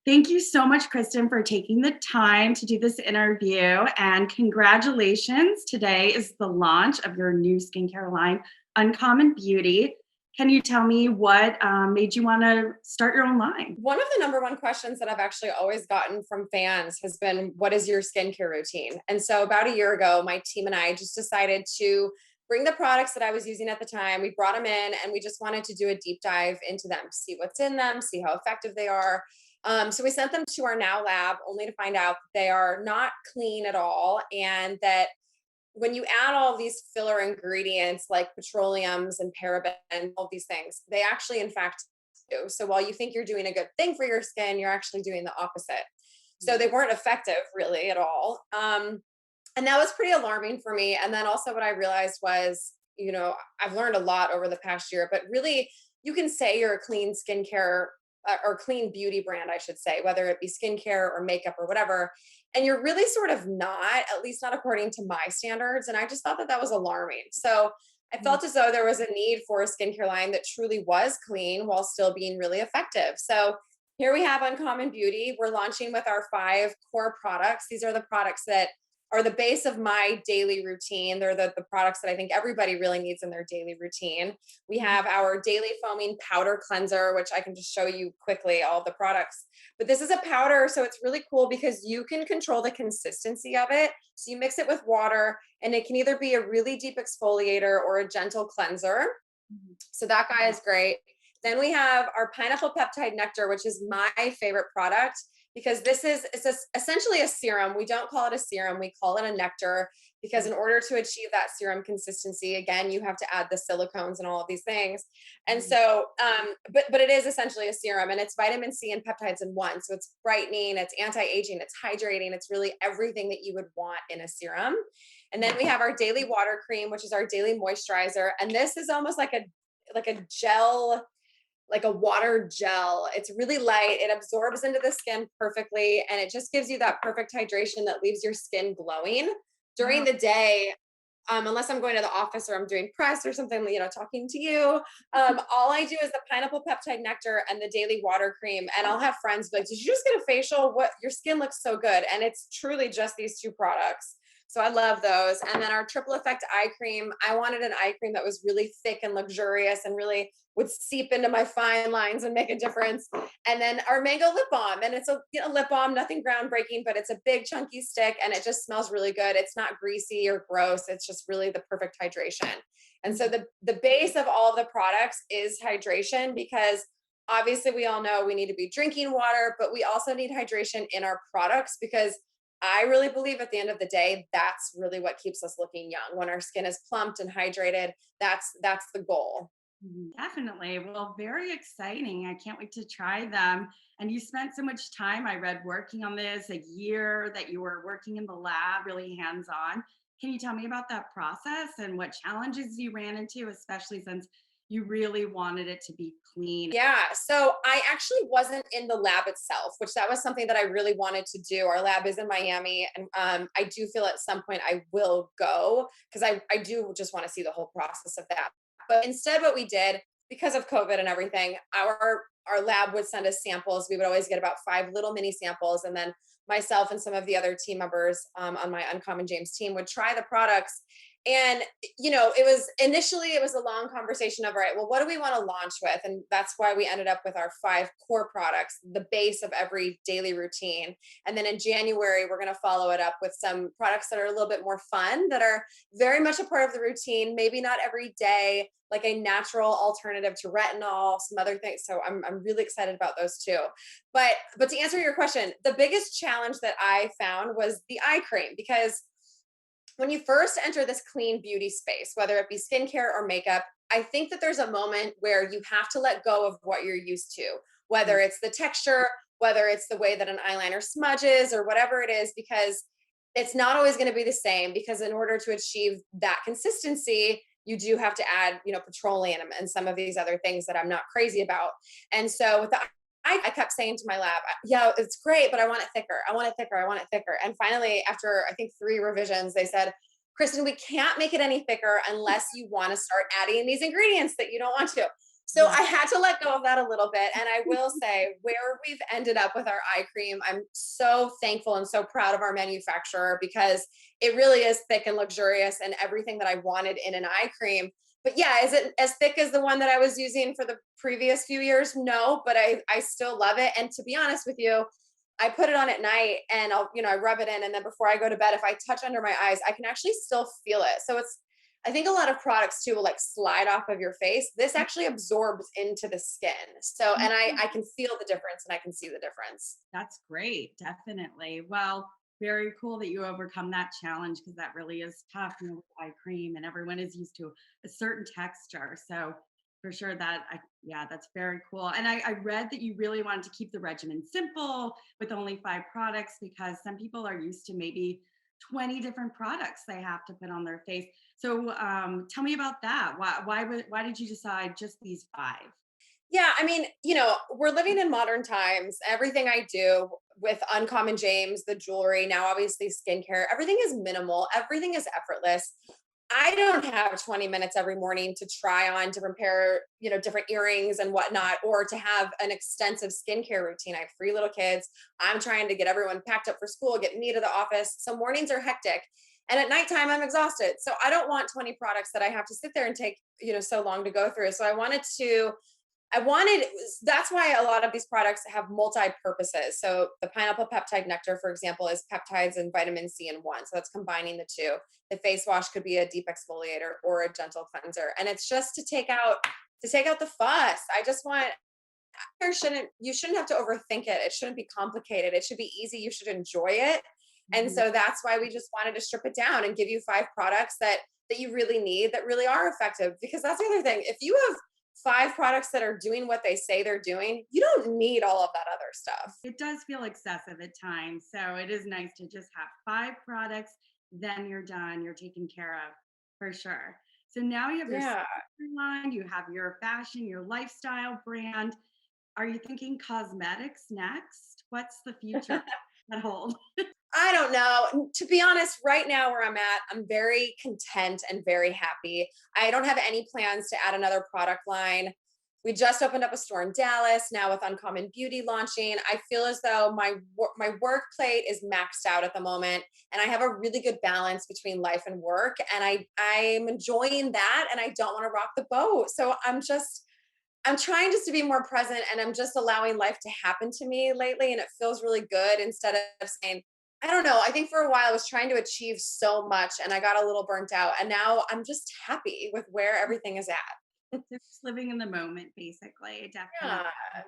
Thank you so much, Kristin, for taking the time to do this interview. And congratulations. Today is the launch of your new skincare line, Uncommon Beauty. Can you tell me what made you want to start your own line? One of the number one questions that I've actually always gotten from fans has been, what is your skincare routine? And so about a year ago, my team and I just decided to bring the products that I was using at the time. We brought them in and we just wanted to do a deep dive into them, see what's in them, see how effective they are. So we sent them to our now lab only to find out they are not clean at all. And that when you add all these filler ingredients like petroleums and parabens, all these things, they actually, in fact, do. So while you think you're doing a good thing for your skin, you're actually doing the opposite. So they weren't effective really at all. And that was pretty alarming for me. And then also what I realized was, I've learned a lot over the past year, but really you can say you're a clean skincare or clean beauty brand, I should say, whether it be skincare or makeup or whatever. And you're really sort of not, at least not according to my standards. And I just thought that that was alarming. So I felt as though there was a need for a skincare line that truly was clean while still being really effective. So here we have Uncommon Beauty. We're launching with our 5 core products. These are the products that are the base of my daily routine. They're the products that I think everybody really needs in their daily routine. We have our daily foaming powder cleanser, which I can just show you quickly all the products. But this is a powder, so it's really cool because you can control the consistency of it. So you mix it with water, and it can either be a really deep exfoliator or a gentle cleanser. So that guy is great. Then we have our pineapple peptide nectar, which is my favorite product because essentially a serum. We don't call it a serum, we call it a nectar because in order to achieve that serum consistency, again, you have to add the silicones and all of these things. And so, but it is essentially a serum, and it's vitamin C and peptides in one. So it's brightening, it's anti-aging, it's hydrating, it's really everything that you would want in a serum. And then we have our daily water cream, which is our daily moisturizer. And this is almost like a gel, like a water gel. It's really light. It absorbs into the skin perfectly. And it just gives you that perfect hydration that leaves your skin glowing during Wow. the day. Unless I'm going to the office or I'm doing press or something, talking to you. All I do is the pineapple peptide nectar and the daily water cream. And I'll have friends be like, did you just get a facial? What, your skin looks so good. And it's truly just these 2 products. So I love those. And then our triple effect eye cream. I wanted an eye cream that was really thick and luxurious and really would seep into my fine lines and make a difference. And then our mango lip balm. And it's a lip balm, nothing groundbreaking, but it's a big chunky stick and it just smells really good. It's not greasy or gross. It's just really the perfect hydration. And so the base of all of the products is hydration because obviously we all know we need to be drinking water, but we also need hydration in our products because I really believe at the end of the day, that's really what keeps us looking young. When our skin is plumped and hydrated, that's the goal. Definitely. Well, very exciting. I can't wait to try them. And you spent so much time, I read, working on this, a year that you were working in the lab, really hands on. Can you tell me about that process and what challenges you ran into, especially since you really wanted it to be clean? Yeah. So I actually wasn't in the lab itself, which that was something that I really wanted to do. Our lab is in Miami. And I do feel at some point I will go because I do just want to see the whole process of that. But instead, what we did because of COVID and everything, our lab would send us samples. We would always get about 5 little mini samples. And then myself and some of the other team members on my Uncommon James team would try the products. And it was a long conversation of, all right, well, what do we want to launch with? And that's why we ended up with our 5 core products, the base of every daily routine. And then in January, we're going to follow it up with some products that are a little bit more fun, that are very much a part of the routine, maybe not every day, like a natural alternative to retinol, some other things. So I'm really excited about those too. But to answer your question, the biggest challenge that I found was the eye cream, because when you first enter this clean beauty space, whether it be skincare or makeup, I think that there's a moment where you have to let go of what you're used to, whether it's the texture, whether it's the way that an eyeliner smudges or whatever it is, because it's not always going to be the same. Because in order to achieve that consistency, you do have to add, petroleum and some of these other things that I'm not crazy about. And so with the I kept saying to my lab, yeah, it's great, but I want it thicker. I want it thicker. I want it thicker. And finally, after I think 3 revisions, they said, Kristin, we can't make it any thicker unless you want to start adding these ingredients that you don't want to. So Yeah. I had to let go of that a little bit. And I will say where we've ended up with our eye cream, I'm so thankful and so proud of our manufacturer because it really is thick and luxurious and everything that I wanted in an eye cream. But yeah, is it as thick as the one that I was using for the previous few years? No, but I still love it. And to be honest with you, I put it on at night and I rub it in. And then before I go to bed, if I touch under my eyes, I can actually still feel it. So I think a lot of products too will like slide off of your face. This actually absorbs into the skin. So, and I can feel the difference and I can see the difference. That's great, definitely. Well, very cool that you overcome that challenge because that really is tough, with eye cream and everyone is used to a certain texture. So for sure yeah, that's very cool. And I read that you really wanted to keep the regimen simple with only 5 products because some people are used to maybe 20 different products they have to put on their face. So tell me about that. Why did you decide just these 5? Yeah, I mean, we're living in modern times. Everything I do with Uncommon James, the jewelry, now obviously skincare, everything is minimal, everything is effortless. I don't have 20 minutes every morning to try on different different earrings and whatnot, or to have an extensive skincare routine. I have 3 little kids. I'm trying to get everyone packed up for school, get me to the office. So mornings are hectic. And at nighttime, I'm exhausted. So I don't want 20 products that I have to sit there and take, so long to go through. So that's why a lot of these products have multi-purposes. So the pineapple peptide nectar, for example, is peptides and vitamin C in one. So that's combining the two. The face wash could be a deep exfoliator or a gentle cleanser. And it's just to take out the fuss. I just want you shouldn't have to overthink it. It shouldn't be complicated. It should be easy. You should enjoy it. And Mhm. so that's why we just wanted to strip it down and give you 5 products that you really need, that really are effective. Because that's the other thing. If you have 5 products that are doing what they say they're doing, you don't need all of that other stuff. It does feel excessive at times. So it is nice to just have 5 products, then you're done, you're taken care of for sure. So now you have your Yeah. skincare line, you have your fashion, your lifestyle brand. Are you thinking cosmetics next? What's the future at hold? I don't know. To be honest, right now where I'm at, I'm very content and very happy. I don't have any plans to add another product line. We just opened up a store in Dallas now with Uncommon Beauty launching. I feel as though my work plate is maxed out at the moment, and I have a really good balance between life and work, and I'm enjoying that, and I don't want to rock the boat. So I'm trying just to be more present, and I'm just allowing life to happen to me lately. And it feels really good instead of saying, I don't know. I think for a while I was trying to achieve so much and I got a little burnt out. And now I'm just happy with where everything is at. Just living in the moment, basically. Definitely. Yeah.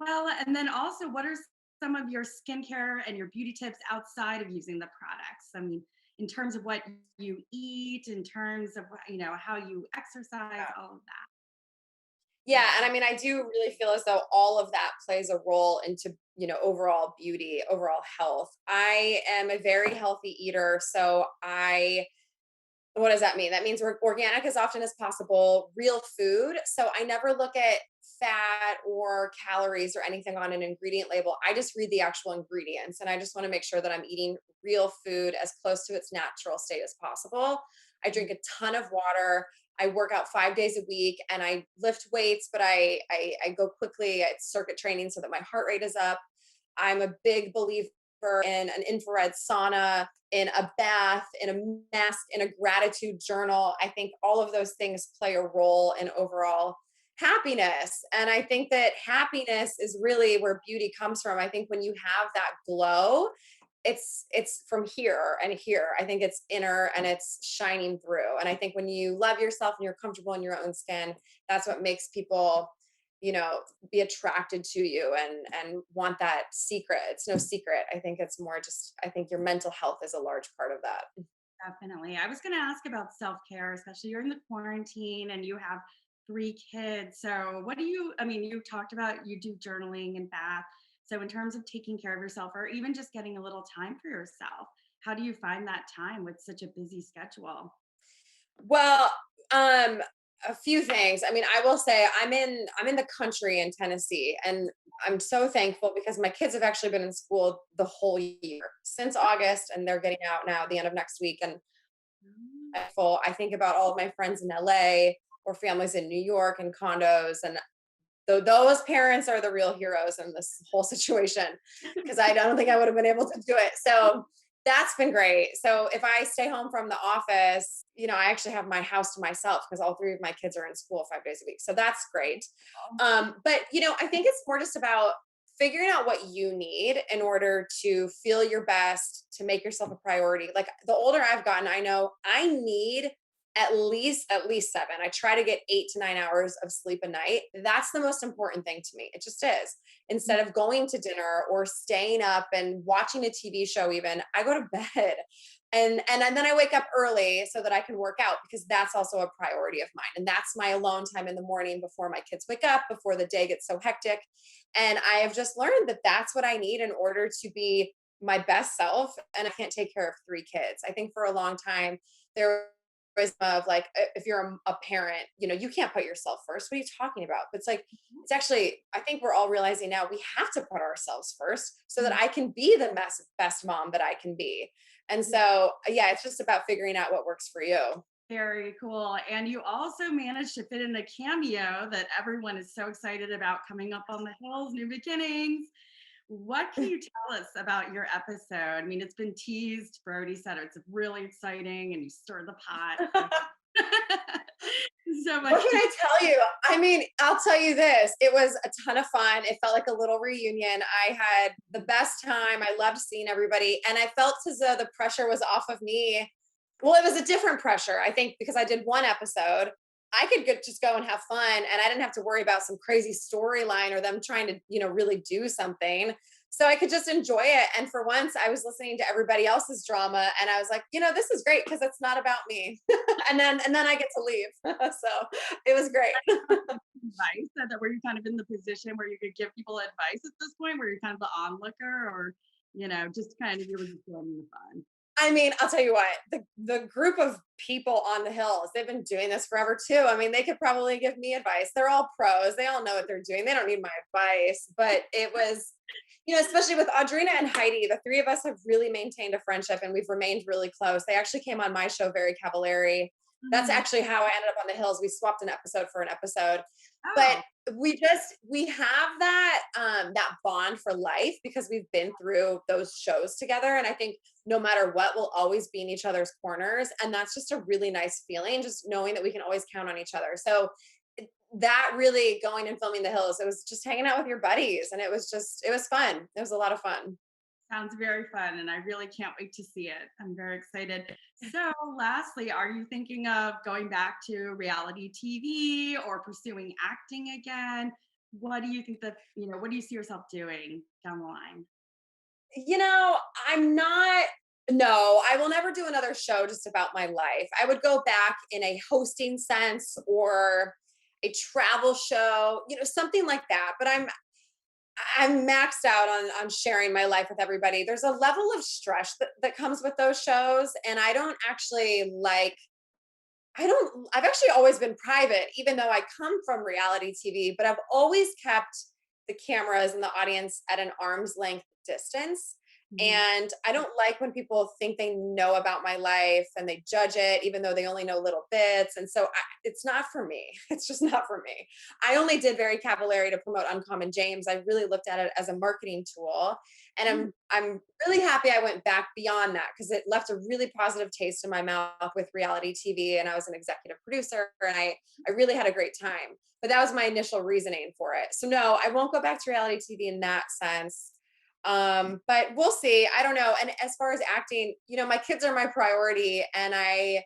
Well, and then also, what are some of your skincare and your beauty tips outside of using the products? I mean, in terms of what you eat, in terms of how you exercise, all of that. Yeah, and I mean, I do really feel as though all of that plays a role into, overall beauty, overall health. I am a very healthy eater, so what does that mean? That means we're organic as often as possible, real food. So I never look at fat or calories or anything on an ingredient label. I just read the actual ingredients and I just want to make sure that I'm eating real food as close to its natural state as possible. I drink a ton of water. I work out 5 days a week and I lift weights, but I go quickly at circuit training so that my heart rate is up. I'm a big believer in an infrared sauna, in a bath, in a mask, in a gratitude journal. I think all of those things play a role in overall happiness. And I think that happiness is really where beauty comes from. I think when you have that glow, it's from here and here. I think it's inner and it's shining through. And I think when you love yourself and you're comfortable in your own skin, that's what makes people be attracted to you and want that secret. It's no secret. I think it's more just, I think your mental health is a large part of that. Definitely. I was going to ask about self care, especially during the quarantine, and you have 3 kids. So, I mean, you talked about you do journaling and bath. So, in terms of taking care of yourself or even just getting a little time for yourself, how do you find that time with such a busy schedule? Well, um, a few things. I mean, I will say I'm in the country in Tennessee, and I'm so thankful because my kids have actually been in school the whole year since August, and they're getting out now at the end of next week. And Mm. I think about all of my friends in LA. or families in New York and condos. And those parents are the real heroes in this whole situation because I don't think I would have been able to do it. So that's been great. So if I stay home from the office, I actually have my house to myself because all three of my kids are in school 5 days a week. So that's great. But I think it's more just about figuring out what you need in order to feel your best, to make yourself a priority. Like the older I've gotten, I know I need at least 7. I try to get 8 to 9 hours of sleep a night. That's the most important thing to me. It just is. Instead of going to dinner or staying up and watching a TV show, even I go to bed. And then I wake up early so that I can work out because that's also a priority of mine. And that's my alone time in the morning before my kids wake up, before the day gets so hectic. And I have just learned that that's what I need in order to be my best self. And I can't take care of 3 kids. I think for a long time, there was of like, if you're a parent, you can't put yourself first. What are you talking about? But it's like, it's actually, I think we're all realizing now we have to put ourselves first so that I can be the best mom that I can be. And so, yeah, it's just about figuring out what works for you. Very cool. And you also managed to fit in a cameo that everyone is so excited about coming up on the hills, New Beginnings. What can you tell us about your episode? I mean, it's been teased. Brody said it's really exciting and you stir the pot. So What much. can I tell you? I mean, I'll tell you this. It was a ton of fun. It felt like a little reunion. I had the best time. I loved seeing everybody. And I felt as though the pressure was off of me. Well, it was a different pressure, I think, because I did one episode. I could just go and have fun and I didn't have to worry about some crazy storyline or them trying to, really do something. So I could just enjoy it. And for once, I was listening to everybody else's drama and I was like, this is great because it's not about me. and then I get to leave. So it was great. Advice that were you kind of in the position where you could give people advice at this point, where you're kind of the onlooker, or just kind of you were just doing the fun? I mean, I'll tell you what, the group of people on the hills, they've been doing this forever too. I mean, they could probably give me advice. They're all pros. They all know what they're doing. They don't need my advice, but it was, especially with Audrina and Heidi, the three of us have really maintained a friendship and we've remained really close. They actually came on my show, Very Cavallari. That's Mhm. actually how I ended up on the hills. We swapped an episode for an episode, but Oh, we have that bond for life because we've been through those shows together. And I think no matter what, we'll always be in each other's corners. And that's just a really nice feeling, just knowing that we can always count on each other. So that really going and filming the hills, it was just hanging out with your buddies. And it was fun. It was a lot of fun. sounds very fun, and I really can't wait to see it. I'm very excited. So, lastly, are you thinking of going back to reality TV or pursuing acting again? What do you think what do you see yourself doing down the line? You know, I'm not, no, I will never do another show just about my life. I would go back in a hosting sense or a travel show, something like that. But I'm maxed out on sharing my life with everybody. There's a level of stress that comes with those shows. And I don't actually like, I've actually always been private, even though I come from reality TV, but I've always kept the cameras and the audience at an arm's length distance. Mhm. And I don't like when people think they know about my life and they judge it, even though they only know little bits. And so it's not for me. It's just not for me. I only did Very Cavallari to promote Uncommon James. I really looked at it as a marketing tool. And Mm. I'm really happy I went back beyond that because it left a really positive taste in my mouth with reality TV. And I was an executive producer and I really had a great time. But that was my initial reasoning for it. So no, I won't go back to reality TV in that sense. But we'll see. I don't know. And as far as acting, my kids are my priority and I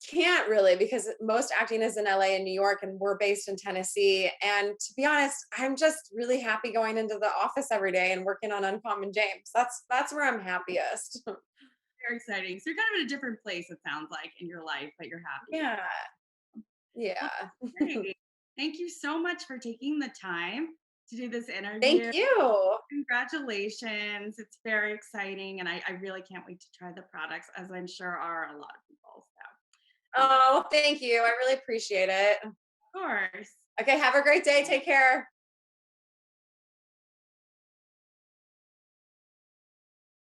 can't really because most acting is in LA and New York and we're based in Tennessee. And to be honest, I'm just really happy going into the office every day and working on Uncommon James. That's where I'm happiest. Very exciting. So you're kind of in a different place, it sounds like, in your life, but you're happy. Yeah. Well, Yeah. great. Thank you so much for taking the time to do this interview. Thank you. Congratulations. It's very exciting. And I really can't wait to try the products, as I'm sure are a lot of people. So, Oh, thank you. I really appreciate it. of course. Okay, have a great day. Take care.